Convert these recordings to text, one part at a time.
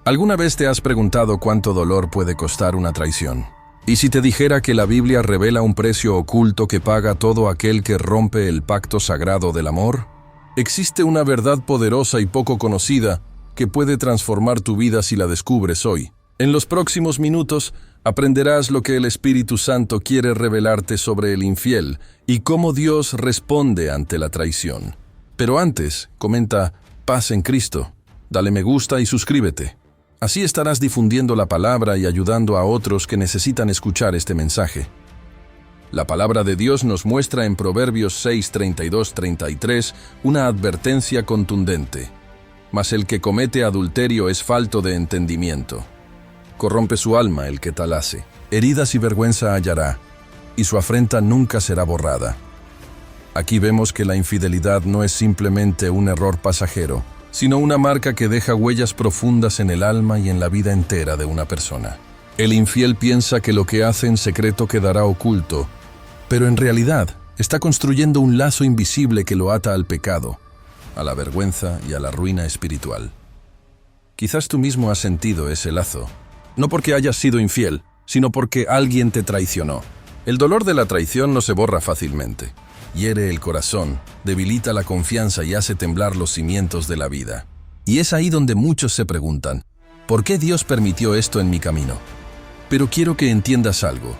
¿Alguna vez te has preguntado cuánto dolor puede costar una traición? ¿Y si te dijera que la Biblia revela un precio oculto que paga todo aquel que rompe el pacto sagrado del amor? Existe una verdad poderosa y poco conocida que puede transformar tu vida si la descubres hoy. En los próximos minutos aprenderás lo que el Espíritu Santo quiere revelarte sobre el infiel y cómo Dios responde ante la traición. Pero antes, comenta Paz en Cristo, dale me gusta y suscríbete. Así estarás difundiendo la palabra y ayudando a otros que necesitan escuchar este mensaje. La palabra de Dios nos muestra en Proverbios 6, 32-33 una advertencia contundente. Mas el que comete adulterio es falto de entendimiento. Corrompe su alma el que tal hace. Heridas y vergüenza hallará, y su afrenta nunca será borrada. Aquí vemos que la infidelidad no es simplemente un error pasajero, sino una marca que deja huellas profundas en el alma y en la vida entera de una persona. El infiel piensa que lo que hace en secreto quedará oculto, pero en realidad está construyendo un lazo invisible que lo ata al pecado, a la vergüenza y a la ruina espiritual. Quizás tú mismo has sentido ese lazo, no porque hayas sido infiel, sino porque alguien te traicionó. El dolor de la traición no se borra fácilmente. Hiere el corazón, debilita la confianza y hace temblar los cimientos de la vida. Y es ahí donde muchos se preguntan, ¿por qué Dios permitió esto en mi camino? Pero quiero que entiendas algo.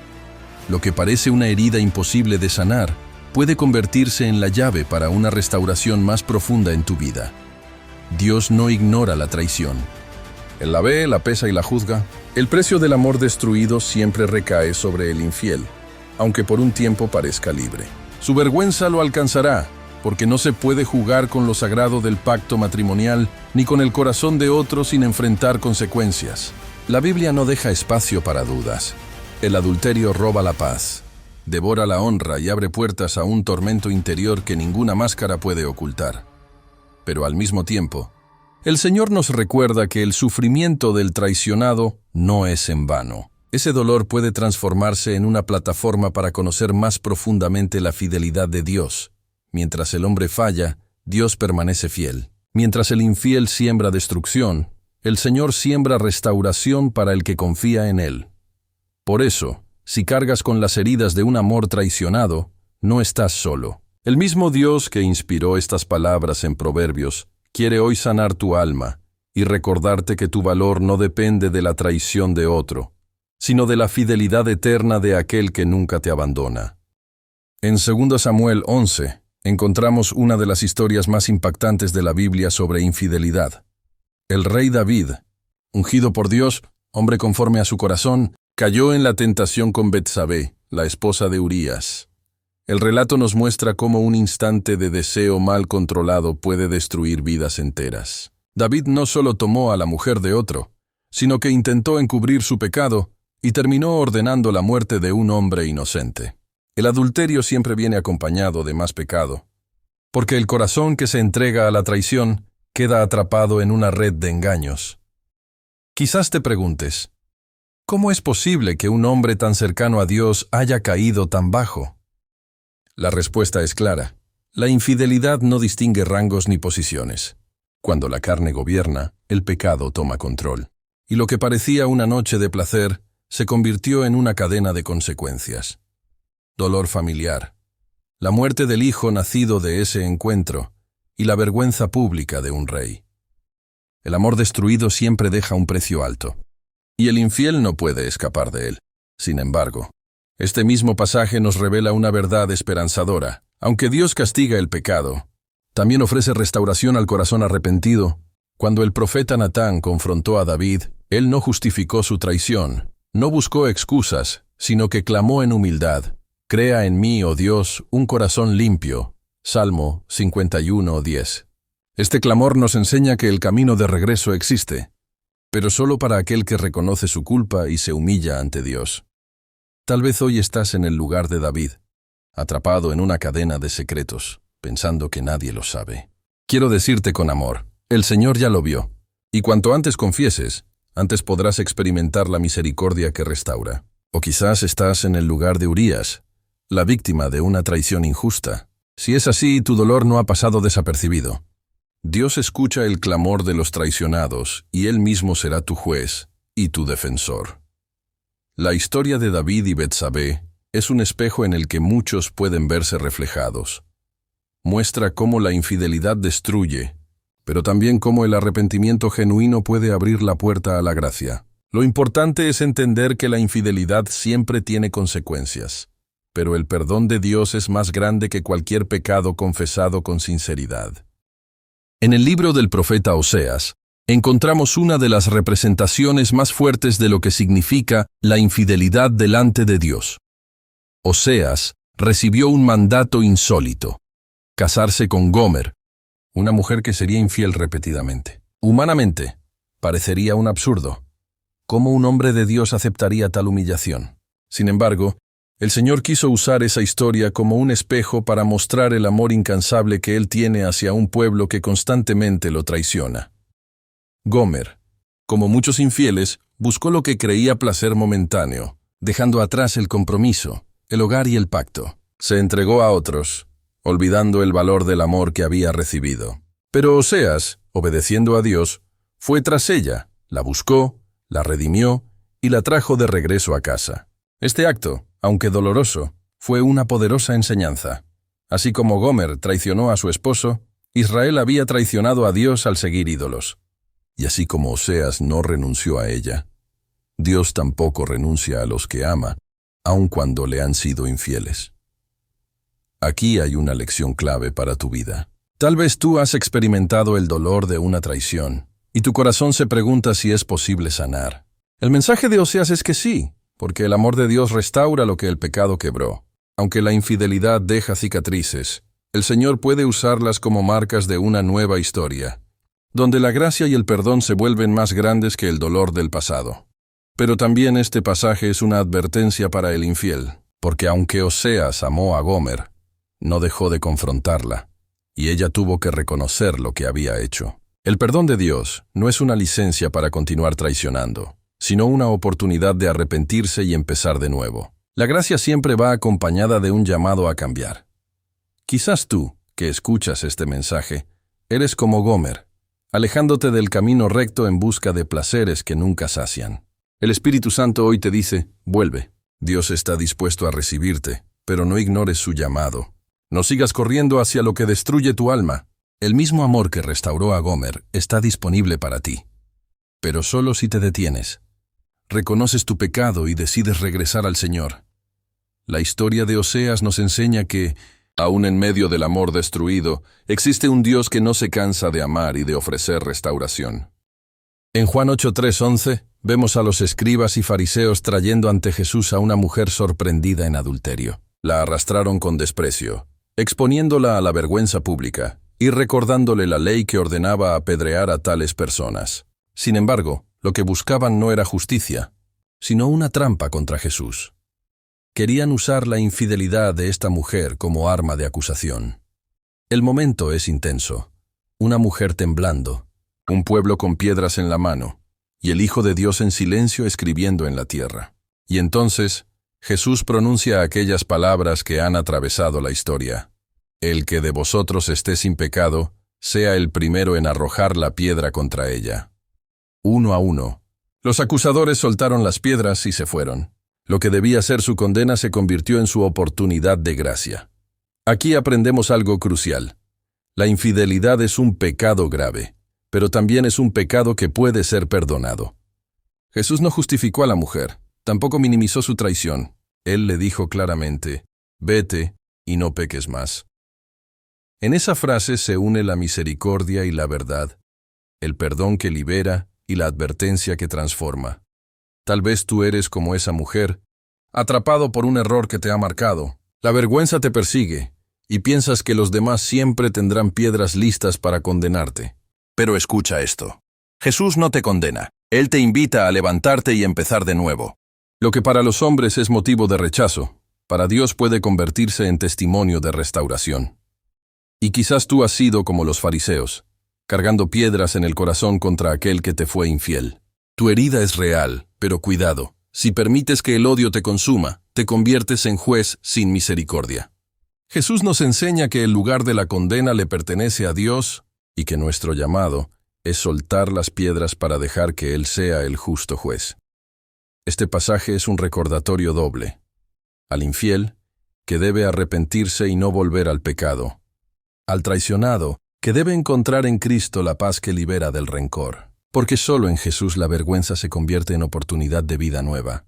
Lo que parece una herida imposible de sanar, puede convertirse en la llave para una restauración más profunda en tu vida. Dios no ignora la traición. Él la ve, la pesa y la juzga. El precio del amor destruido siempre recae sobre el infiel, aunque por un tiempo parezca libre. Su vergüenza lo alcanzará, porque no se puede jugar con lo sagrado del pacto matrimonial ni con el corazón de otro sin enfrentar consecuencias. La Biblia no deja espacio para dudas. El adulterio roba la paz, devora la honra y abre puertas a un tormento interior que ninguna máscara puede ocultar. Pero al mismo tiempo, el Señor nos recuerda que el sufrimiento del traicionado no es en vano. Ese dolor puede transformarse en una plataforma para conocer más profundamente la fidelidad de Dios. Mientras el hombre falla, Dios permanece fiel. Mientras el infiel siembra destrucción, el Señor siembra restauración para el que confía en Él. Por eso, si cargas con las heridas de un amor traicionado, no estás solo. El mismo Dios que inspiró estas palabras en Proverbios quiere hoy sanar tu alma y recordarte que tu valor no depende de la traición de otro, sino de la fidelidad eterna de aquel que nunca te abandona. En 2 Samuel 11 encontramos una de las historias más impactantes de la Biblia sobre infidelidad. El rey David, ungido por Dios, hombre conforme a su corazón, cayó en la tentación con Betsabé, la esposa de Urías. El relato nos muestra cómo un instante de deseo mal controlado puede destruir vidas enteras. David no solo tomó a la mujer de otro, sino que intentó encubrir su pecado y terminó ordenando la muerte de un hombre inocente. El adulterio siempre viene acompañado de más pecado, porque el corazón que se entrega a la traición queda atrapado en una red de engaños. Quizás te preguntes, ¿cómo es posible que un hombre tan cercano a Dios haya caído tan bajo? La respuesta es clara. La infidelidad no distingue rangos ni posiciones. Cuando la carne gobierna, el pecado toma control. Y lo que parecía una noche de placer se convirtió en una cadena de consecuencias. Dolor familiar, la muerte del hijo nacido de ese encuentro y la vergüenza pública de un rey. El amor destruido siempre deja un precio alto, y el infiel no puede escapar de él. Sin embargo, este mismo pasaje nos revela una verdad esperanzadora. Aunque Dios castiga el pecado, también ofrece restauración al corazón arrepentido. Cuando el profeta Natán confrontó a David, él no justificó su traición, no buscó excusas, sino que clamó en humildad: «Crea en mí, oh Dios, un corazón limpio». Salmo 51:10. Este clamor nos enseña que el camino de regreso existe, pero solo para aquel que reconoce su culpa y se humilla ante Dios. Tal vez hoy estás en el lugar de David, atrapado en una cadena de secretos, pensando que nadie lo sabe. Quiero decirte con amor, el Señor ya lo vio, y cuanto antes confieses, antes podrás experimentar la misericordia que restaura. O quizás estás en el lugar de Urías, la víctima de una traición injusta. Si es así, tu dolor no ha pasado desapercibido. Dios escucha el clamor de los traicionados y Él mismo será tu juez y tu defensor. La historia de David y Betsabé es un espejo en el que muchos pueden verse reflejados. Muestra cómo la infidelidad destruye, pero también cómo el arrepentimiento genuino puede abrir la puerta a la gracia. Lo importante es entender que la infidelidad siempre tiene consecuencias, pero el perdón de Dios es más grande que cualquier pecado confesado con sinceridad. En el libro del profeta Oseas, encontramos una de las representaciones más fuertes de lo que significa la infidelidad delante de Dios. Oseas recibió un mandato insólito: casarse con Gomer, una mujer que sería infiel repetidamente. Humanamente, parecería un absurdo. ¿Cómo un hombre de Dios aceptaría tal humillación? Sin embargo, el Señor quiso usar esa historia como un espejo para mostrar el amor incansable que Él tiene hacia un pueblo que constantemente lo traiciona. Gomer, como muchos infieles, buscó lo que creía placer momentáneo, dejando atrás el compromiso, el hogar y el pacto. Se entregó a otros, olvidando el valor del amor que había recibido. Pero Oseas, obedeciendo a Dios, fue tras ella, la buscó, la redimió y la trajo de regreso a casa. Este acto, aunque doloroso, fue una poderosa enseñanza. Así como Gomer traicionó a su esposo, Israel había traicionado a Dios al seguir ídolos. Y así como Oseas no renunció a ella, Dios tampoco renuncia a los que ama, aun cuando le han sido infieles. Aquí hay una lección clave para tu vida. Tal vez tú has experimentado el dolor de una traición, y tu corazón se pregunta si es posible sanar. El mensaje de Oseas es que sí, porque el amor de Dios restaura lo que el pecado quebró. Aunque la infidelidad deja cicatrices, el Señor puede usarlas como marcas de una nueva historia, donde la gracia y el perdón se vuelven más grandes que el dolor del pasado. Pero también este pasaje es una advertencia para el infiel, porque aunque Oseas amó a Gomer, no dejó de confrontarla, y ella tuvo que reconocer lo que había hecho. El perdón de Dios no es una licencia para continuar traicionando, sino una oportunidad de arrepentirse y empezar de nuevo. La gracia siempre va acompañada de un llamado a cambiar. Quizás tú, que escuchas este mensaje, eres como Gomer, alejándote del camino recto en busca de placeres que nunca sacian. El Espíritu Santo hoy te dice: vuelve. Dios está dispuesto a recibirte, pero no ignores su llamado. No sigas corriendo hacia lo que destruye tu alma. El mismo amor que restauró a Gomer está disponible para ti, pero solo si te detienes. Reconoces tu pecado y decides regresar al Señor. La historia de Oseas nos enseña que, aun en medio del amor destruido, existe un Dios que no se cansa de amar y de ofrecer restauración. En Juan 8:3-11, vemos a los escribas y fariseos trayendo ante Jesús a una mujer sorprendida en adulterio. La arrastraron con desprecio, exponiéndola a la vergüenza pública y recordándole la ley que ordenaba apedrear a tales personas. Sin embargo, lo que buscaban no era justicia, sino una trampa contra Jesús. Querían usar la infidelidad de esta mujer como arma de acusación. El momento es intenso. Una mujer temblando, un pueblo con piedras en la mano, y el Hijo de Dios en silencio escribiendo en la tierra. Y entonces, Jesús pronuncia aquellas palabras que han atravesado la historia: el que de vosotros esté sin pecado, sea el primero en arrojar la piedra contra ella. Uno a uno, los acusadores soltaron las piedras y se fueron. Lo que debía ser su condena se convirtió en su oportunidad de gracia. Aquí aprendemos algo crucial. La infidelidad es un pecado grave, pero también es un pecado que puede ser perdonado. Jesús no justificó a la mujer, tampoco minimizó su traición. Él le dijo claramente: vete y no peques más. En esa frase se une la misericordia y la verdad, el perdón que libera y la advertencia que transforma. Tal vez tú eres como esa mujer, atrapado por un error que te ha marcado. La vergüenza te persigue, y piensas que los demás siempre tendrán piedras listas para condenarte. Pero escucha esto. Jesús no te condena. Él te invita a levantarte y empezar de nuevo. Lo que para los hombres es motivo de rechazo, para Dios puede convertirse en testimonio de restauración. Y quizás tú has sido como los fariseos, cargando piedras en el corazón contra aquel que te fue infiel. Tu herida es real, pero cuidado. Si permites que el odio te consuma, te conviertes en juez sin misericordia. Jesús nos enseña que el lugar de la condena le pertenece a Dios y que nuestro llamado es soltar las piedras para dejar que Él sea el justo juez. Este pasaje es un recordatorio doble. Al infiel, que debe arrepentirse y no volver al pecado. Al traicionado, que debe encontrar en Cristo la paz que libera del rencor. Porque solo en Jesús la vergüenza se convierte en oportunidad de vida nueva.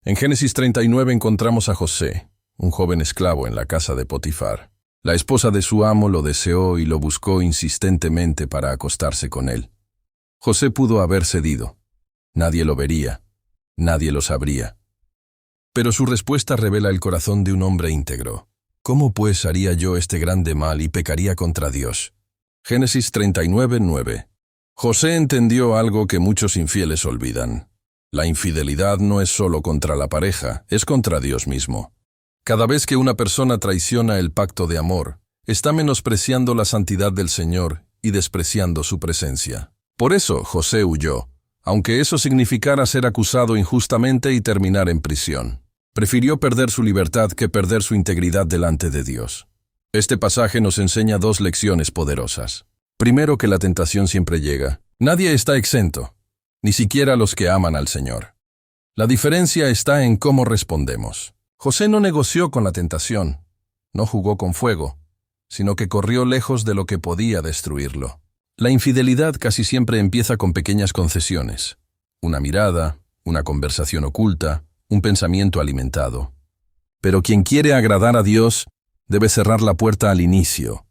En Génesis 39 encontramos a José, un joven esclavo en la casa de Potifar. La esposa de su amo lo deseó y lo buscó insistentemente para acostarse con él. José pudo haber cedido. Nadie lo vería, nadie lo sabría. Pero su respuesta revela el corazón de un hombre íntegro. ¿Cómo pues haría yo este grande mal y pecaría contra Dios? Génesis 39:9. José entendió algo que muchos infieles olvidan. La infidelidad no es solo contra la pareja, es contra Dios mismo. Cada vez que una persona traiciona el pacto de amor, está menospreciando la santidad del Señor y despreciando su presencia. Por eso José huyó, aunque eso significara ser acusado injustamente y terminar en prisión. Prefirió perder su libertad que perder su integridad delante de Dios. Este pasaje nos enseña dos lecciones poderosas. Primero, que la tentación siempre llega. Nadie está exento, ni siquiera los que aman al Señor. La diferencia está en cómo respondemos. José no negoció con la tentación, no jugó con fuego, sino que corrió lejos de lo que podía destruirlo. La infidelidad casi siempre empieza con pequeñas concesiones. Una mirada, una conversación oculta, un pensamiento alimentado. Pero quien quiere agradar a Dios debe cerrar la puerta al inicio,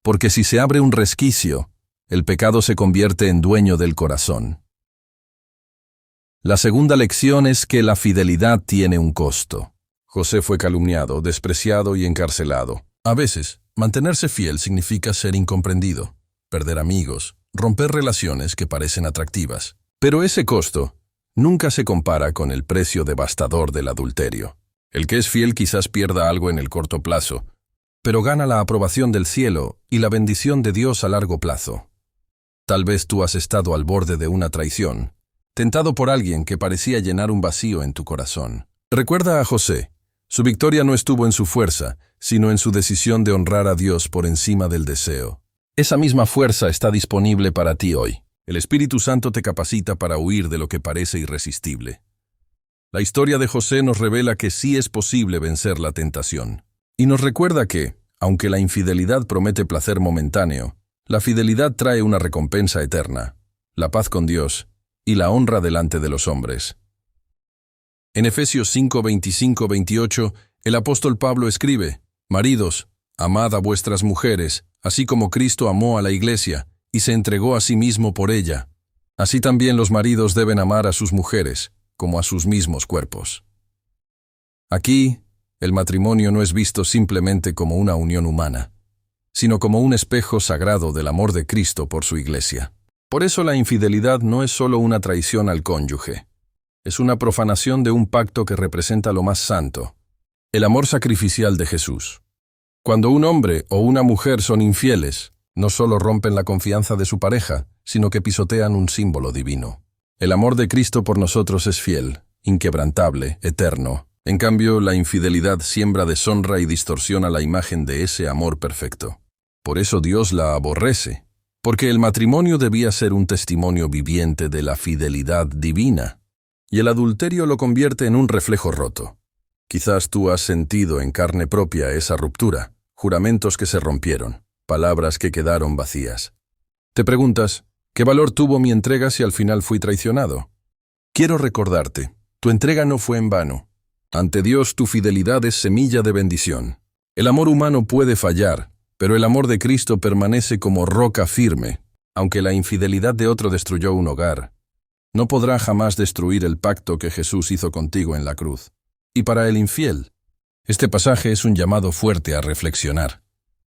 porque si se abre un resquicio, el pecado se convierte en dueño del corazón. La segunda lección es que la fidelidad tiene un costo. José fue calumniado, despreciado y encarcelado. A veces, mantenerse fiel significa ser incomprendido, perder amigos, romper relaciones que parecen atractivas. Pero ese costo nunca se compara con el precio devastador del adulterio. El que es fiel quizás pierda algo en el corto plazo, pero gana la aprobación del cielo y la bendición de Dios a largo plazo. Tal vez tú has estado al borde de una traición, tentado por alguien que parecía llenar un vacío en tu corazón. Recuerda a José. Su victoria no estuvo en su fuerza, sino en su decisión de honrar a Dios por encima del deseo. Esa misma fuerza está disponible para ti hoy. El Espíritu Santo te capacita para huir de lo que parece irresistible. La historia de José nos revela que sí es posible vencer la tentación. Y nos recuerda que, aunque la infidelidad promete placer momentáneo, la fidelidad trae una recompensa eterna, la paz con Dios y la honra delante de los hombres. En Efesios 5, 25-28, el apóstol Pablo escribe: Maridos, amad a vuestras mujeres, así como Cristo amó a la iglesia y se entregó a sí mismo por ella. Así también los maridos deben amar a sus mujeres, como a sus mismos cuerpos. Aquí, el matrimonio no es visto simplemente como una unión humana, sino como un espejo sagrado del amor de Cristo por su iglesia. Por eso la infidelidad no es solo una traición al cónyuge. Es una profanación de un pacto que representa lo más santo, el amor sacrificial de Jesús. Cuando un hombre o una mujer son infieles, no solo rompen la confianza de su pareja, sino que pisotean un símbolo divino. El amor de Cristo por nosotros es fiel, inquebrantable, eterno. En cambio, la infidelidad siembra deshonra y distorsiona la imagen de ese amor perfecto. Por eso Dios la aborrece, porque el matrimonio debía ser un testimonio viviente de la fidelidad divina. Y el adulterio lo convierte en un reflejo roto. Quizás tú has sentido en carne propia esa ruptura, juramentos que se rompieron, palabras que quedaron vacías. Te preguntas, ¿qué valor tuvo mi entrega si al final fui traicionado? Quiero recordarte, tu entrega no fue en vano. Ante Dios tu fidelidad es semilla de bendición. El amor humano puede fallar, pero el amor de Cristo permanece como roca firme. Aunque la infidelidad de otro destruyó un hogar, no podrá jamás destruir el pacto que Jesús hizo contigo en la cruz. Y para el infiel, este pasaje es un llamado fuerte a reflexionar.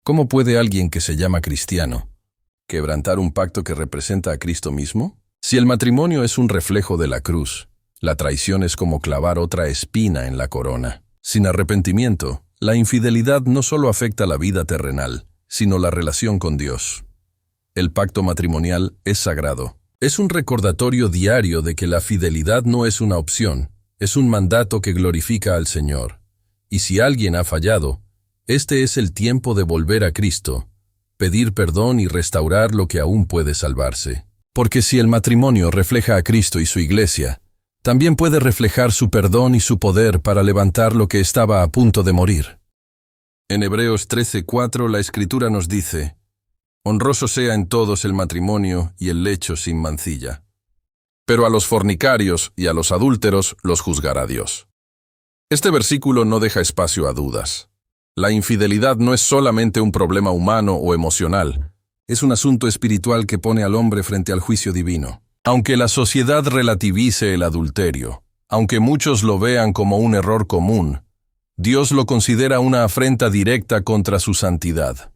¿Cómo puede alguien que se llama cristiano quebrantar un pacto que representa a Cristo mismo? Si el matrimonio es un reflejo de la cruz, la traición es como clavar otra espina en la corona. Sin arrepentimiento, la infidelidad no solo afecta la vida terrenal, sino la relación con Dios. El pacto matrimonial es sagrado. Es un recordatorio diario de que la fidelidad no es una opción, es un mandato que glorifica al Señor. Y si alguien ha fallado, este es el tiempo de volver a Cristo, pedir perdón y restaurar lo que aún puede salvarse. Porque si el matrimonio refleja a Cristo y su Iglesia, también puede reflejar su perdón y su poder para levantar lo que estaba a punto de morir. En Hebreos 13:4 la Escritura nos dice: «Honroso sea en todos el matrimonio y el lecho sin mancilla. Pero a los fornicarios y a los adúlteros los juzgará Dios». Este versículo no deja espacio a dudas. La infidelidad no es solamente un problema humano o emocional, es un asunto espiritual que pone al hombre frente al juicio divino. Aunque la sociedad relativice el adulterio, aunque muchos lo vean como un error común, Dios lo considera una afrenta directa contra su santidad.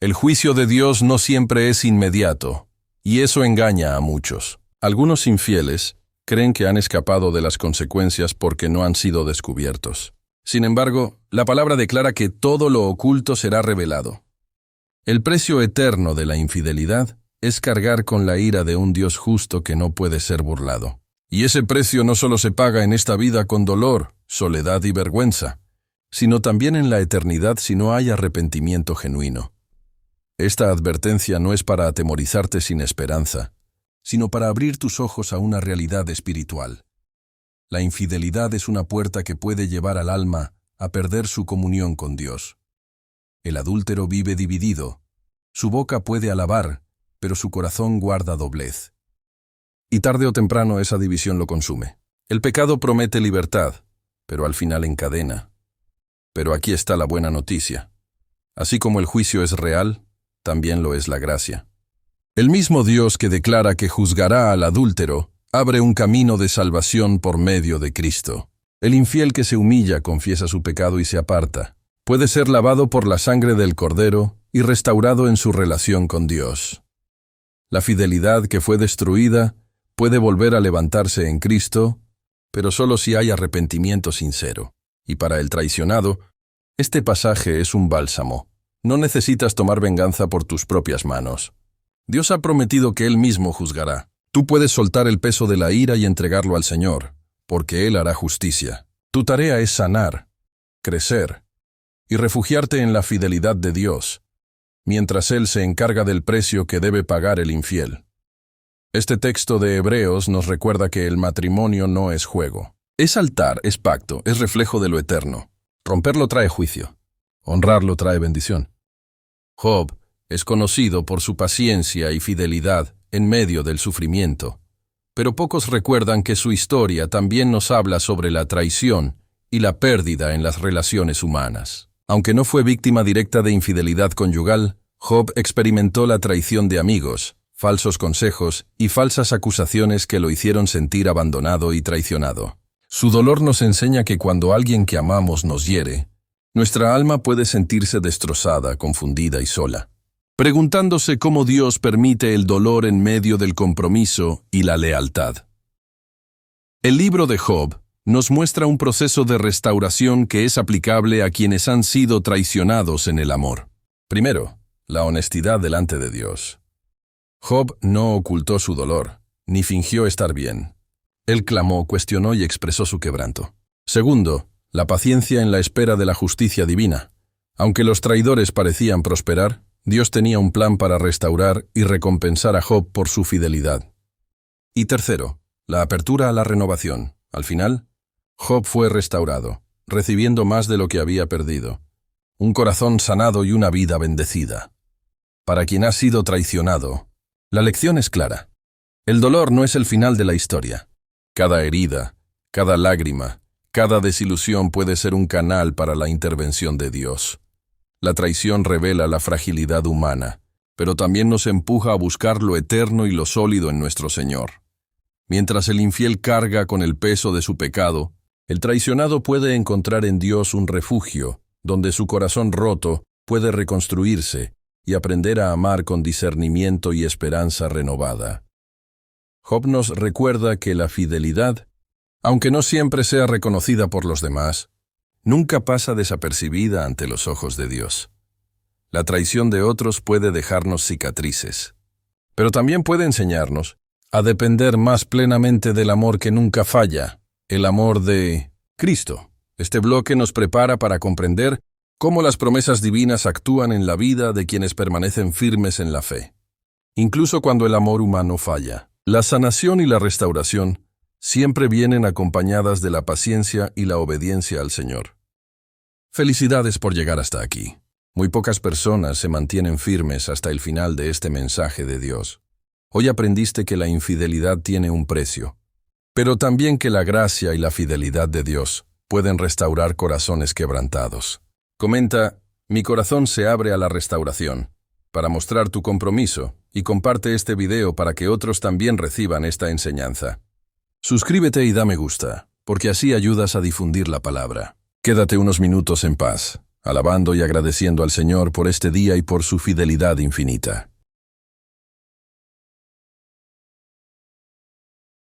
El juicio de Dios no siempre es inmediato, y eso engaña a muchos. Algunos infieles creen que han escapado de las consecuencias porque no han sido descubiertos. Sin embargo, la palabra declara que todo lo oculto será revelado. El precio eterno de la infidelidad es cargar con la ira de un Dios justo que no puede ser burlado. Y ese precio no solo se paga en esta vida con dolor, soledad y vergüenza, sino también en la eternidad si no hay arrepentimiento genuino. Esta advertencia no es para atemorizarte sin esperanza, sino para abrir tus ojos a una realidad espiritual. La infidelidad es una puerta que puede llevar al alma a perder su comunión con Dios. El adúltero vive dividido. Su boca puede alabar, pero su corazón guarda doblez. Y tarde o temprano esa división lo consume. El pecado promete libertad, pero al final encadena. Pero aquí está la buena noticia. Así como el juicio es real, también lo es la gracia. El mismo Dios que declara que juzgará al adúltero, abre un camino de salvación por medio de Cristo. El infiel que se humilla confiesa su pecado y se aparta. Puede ser lavado por la sangre del Cordero y restaurado en su relación con Dios. La fidelidad que fue destruida puede volver a levantarse en Cristo, pero solo si hay arrepentimiento sincero. Y para el traicionado, este pasaje es un bálsamo. No necesitas tomar venganza por tus propias manos. Dios ha prometido que Él mismo juzgará. Tú puedes soltar el peso de la ira y entregarlo al Señor, porque Él hará justicia. Tu tarea es sanar, crecer y refugiarte en la fidelidad de Dios, mientras Él se encarga del precio que debe pagar el infiel. Este texto de Hebreos nos recuerda que el matrimonio no es juego. Es altar, es pacto, es reflejo de lo eterno. Romperlo trae juicio. Honrarlo trae bendición. Job es conocido por su paciencia y fidelidad en medio del sufrimiento, pero pocos recuerdan que su historia también nos habla sobre la traición y la pérdida en las relaciones humanas. Aunque no fue víctima directa de infidelidad conyugal, Job experimentó la traición de amigos, falsos consejos y falsas acusaciones que lo hicieron sentir abandonado y traicionado. Su dolor nos enseña que cuando alguien que amamos nos hiere, nuestra alma puede sentirse destrozada, confundida y sola, preguntándose cómo Dios permite el dolor en medio del compromiso y la lealtad. El libro de Job nos muestra un proceso de restauración que es aplicable a quienes han sido traicionados en el amor. Primero, la honestidad delante de Dios. Job no ocultó su dolor, ni fingió estar bien. Él clamó, cuestionó y expresó su quebranto. Segundo, la paciencia en la espera de la justicia divina. Aunque los traidores parecían prosperar, Dios tenía un plan para restaurar y recompensar a Job por su fidelidad. Y tercero, la apertura a la renovación. Al final, Job fue restaurado, recibiendo más de lo que había perdido. Un corazón sanado y una vida bendecida. Para quien ha sido traicionado, la lección es clara. El dolor no es el final de la historia. Cada herida, cada lágrima, cada desilusión puede ser un canal para la intervención de Dios. La traición revela la fragilidad humana, pero también nos empuja a buscar lo eterno y lo sólido en nuestro Señor. Mientras el infiel carga con el peso de su pecado, el traicionado puede encontrar en Dios un refugio, donde su corazón roto puede reconstruirse y aprender a amar con discernimiento y esperanza renovada. Job nos recuerda que la fidelidad, aunque no siempre sea reconocida por los demás, nunca pasa desapercibida ante los ojos de Dios. La traición de otros puede dejarnos cicatrices, pero también puede enseñarnos a depender más plenamente del amor que nunca falla, el amor de Cristo. Este bloque nos prepara para comprender Cómo las promesas divinas actúan en la vida de quienes permanecen firmes en la fe. Incluso cuando el amor humano falla, la sanación y la restauración siempre vienen acompañadas de la paciencia y la obediencia al Señor. Felicidades por llegar hasta aquí. Muy pocas personas se mantienen firmes hasta el final de este mensaje de Dios. Hoy aprendiste que la infidelidad tiene un precio, pero también que la gracia y la fidelidad de Dios pueden restaurar corazones quebrantados. Comenta, mi corazón se abre a la restauración, para mostrar tu compromiso, y comparte este video para que otros también reciban esta enseñanza. Suscríbete y da me gusta, porque así ayudas a difundir la palabra. Quédate unos minutos en paz, alabando y agradeciendo al Señor por este día y por su fidelidad infinita.